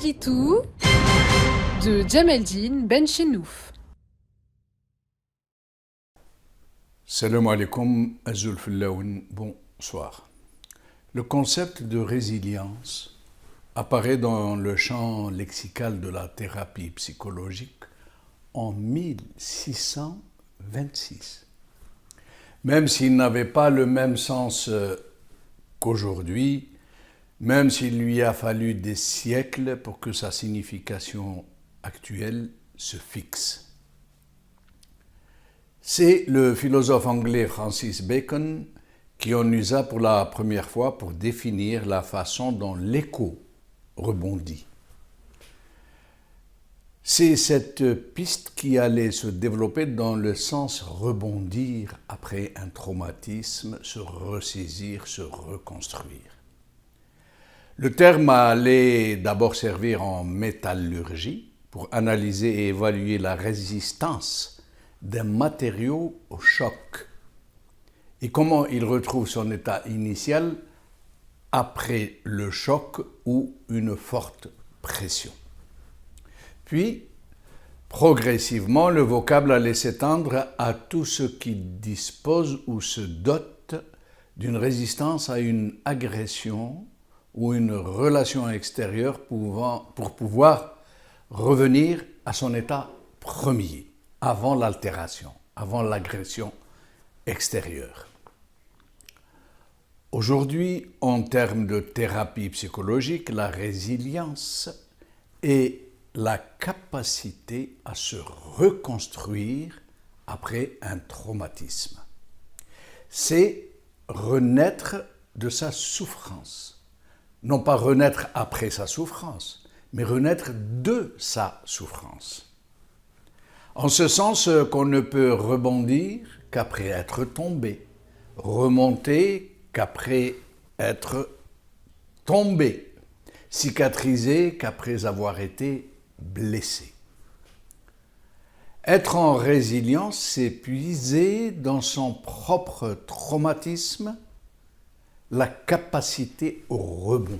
Guitou de Djameldine Benchenouf. Salam alaikum, Azul Fillaoun, bonsoir. Le concept de résilience apparaît dans le champ lexical de la thérapie psychologique en 1626. Même s'il n'avait pas le même sens qu'aujourd'hui, même s'il lui a fallu des siècles pour que sa signification actuelle se fixe. C'est le philosophe anglais Francis Bacon qui en usa pour la première fois pour définir la façon dont l'écho rebondit. C'est cette piste qui allait se développer dans le sens rebondir après un traumatisme, se ressaisir, se reconstruire. Le terme allait d'abord servir en métallurgie pour analyser et évaluer la résistance d'un matériau au choc et comment il retrouve son état initial après le choc ou une forte pression. Puis, progressivement, le vocable allait s'étendre à tout ce qui dispose ou se dote d'une résistance à une agression ou une relation extérieure pour pouvoir revenir à son état premier, avant l'altération, avant l'agression extérieure. Aujourd'hui, en termes de thérapie psychologique, la résilience est la capacité à se reconstruire après un traumatisme. C'est renaître de sa souffrance. Non pas renaître après sa souffrance, mais renaître de sa souffrance. En ce sens qu'on ne peut rebondir qu'après être tombé, remonter qu'après être tombé, cicatriser qu'après avoir été blessé. Être en résilience, c'est puiser dans son propre traumatisme la capacité au rebond.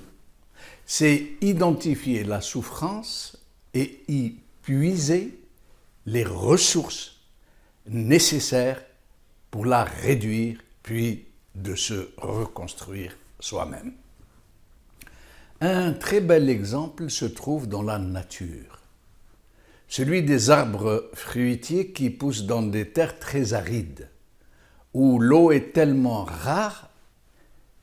C'est identifier la souffrance et y puiser les ressources nécessaires pour la réduire, puis de se reconstruire soi-même. Un très bel exemple se trouve dans la nature, celui des arbres fruitiers qui poussent dans des terres très arides, où l'eau est tellement rare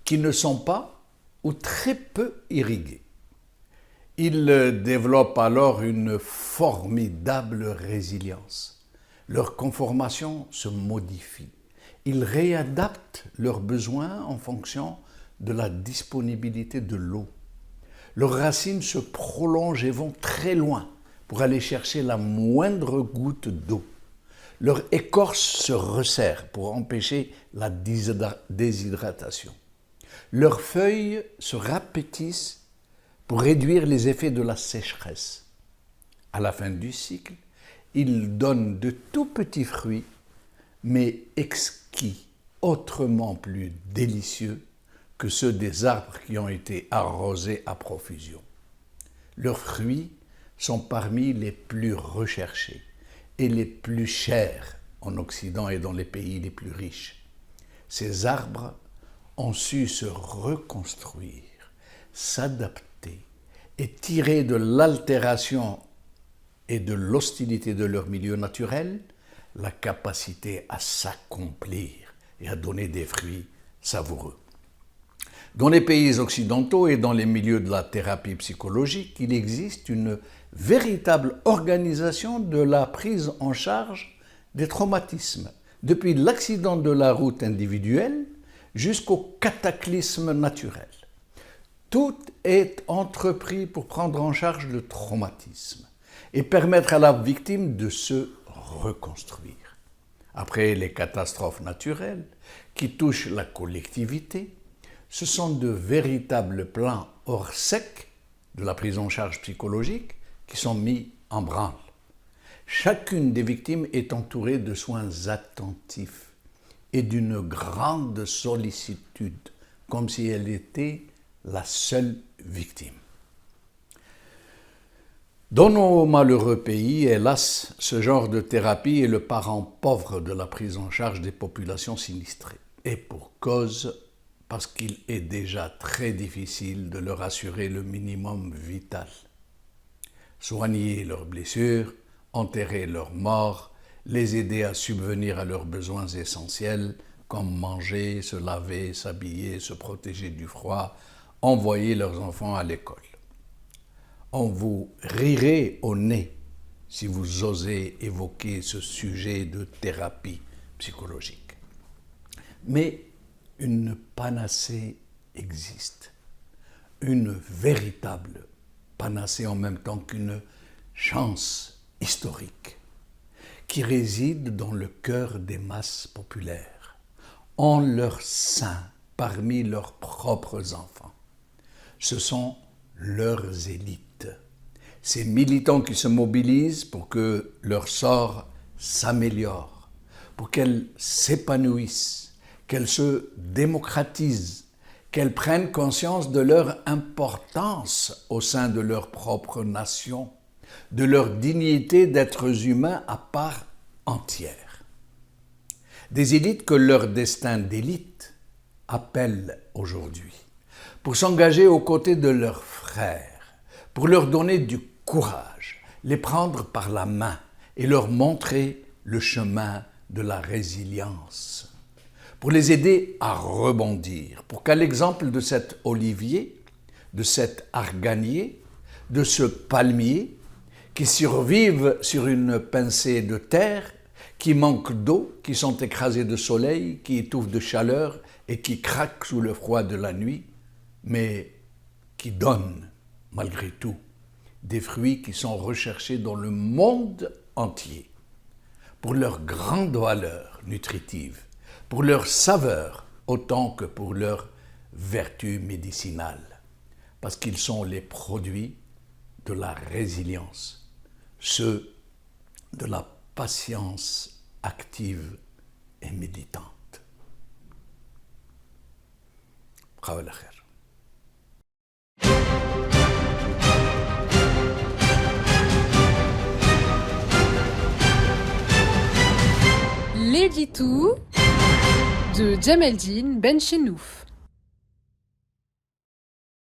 qu'ils ne sont pas ou très peu irrigués. Ils développent alors une formidable résilience. Leur conformation se modifie. Ils réadaptent leurs besoins en fonction de la disponibilité de l'eau. Leurs racines se prolongent et vont très loin pour aller chercher la moindre goutte d'eau. Leur écorce se resserre pour empêcher la déshydratation. Leurs feuilles se rapetissent pour réduire les effets de la sécheresse. À la fin du cycle, ils donnent de tout petits fruits, mais exquis, autrement plus délicieux que ceux des arbres qui ont été arrosés à profusion. Leurs fruits sont parmi les plus recherchés et les plus chers en Occident et dans les pays les plus riches. Ces arbres ont su se reconstruire, s'adapter et tirer de l'altération et de l'hostilité de leur milieu naturel la capacité à s'accomplir et à donner des fruits savoureux. Dans les pays occidentaux et dans les milieux de la thérapie psychologique, il existe une véritable organisation de la prise en charge des traumatismes, depuis l'accident de la route individuelle jusqu'au cataclysme naturel. Tout est entrepris pour prendre en charge le traumatisme et permettre à la victime de se reconstruire. Après les catastrophes naturelles qui touchent la collectivité, ce sont de véritables plans hors sec de la prise en charge psychologique qui sont mis en branle. Chacune des victimes est entourée de soins attentifs et d'une grande sollicitude, comme si elle était la seule victime. Dans nos malheureux pays, hélas, ce genre de thérapie est le parent pauvre de la prise en charge des populations sinistrées. Et pour cause, parce qu'il est déjà très difficile de leur assurer le minimum vital. Soigner leurs blessures, enterrer leurs morts, les aider à subvenir à leurs besoins essentiels, comme manger, se laver, s'habiller, se protéger du froid, envoyer leurs enfants à l'école. On vous rirait au nez si vous osez évoquer ce sujet de thérapie psychologique. Mais une panacée existe, une véritable panacée en même temps qu'une chance historique, qui réside dans le cœur des masses populaires, en leur sein, parmi leurs propres enfants. Ce sont leurs élites, ces militants qui se mobilisent pour que leur sort s'améliore, pour qu'elles s'épanouissent, qu'elles se démocratisent, qu'elles prennent conscience de leur importance au sein de leur propre nation, de leur dignité d'êtres humains à part entière. Des élites que leur destin d'élite appelle aujourd'hui, pour s'engager aux côtés de leurs frères, pour leur donner du courage, les prendre par la main et leur montrer le chemin de la résilience, pour les aider à rebondir, pour qu'à l'exemple de cet olivier, de cet arganier, de ce palmier, qui survivent sur une pincée de terre, qui manquent d'eau, qui sont écrasés de soleil, qui étouffent de chaleur et qui craquent sous le froid de la nuit, mais qui donnent, malgré tout, des fruits qui sont recherchés dans le monde entier, pour leur grande valeur nutritive, pour leur saveur autant que pour leur vertu médicinale, parce qu'ils sont les produits de la résilience, ceux de la patience active et méditante. Bravo la khair. L'édito de Djemeldine Benchenouf.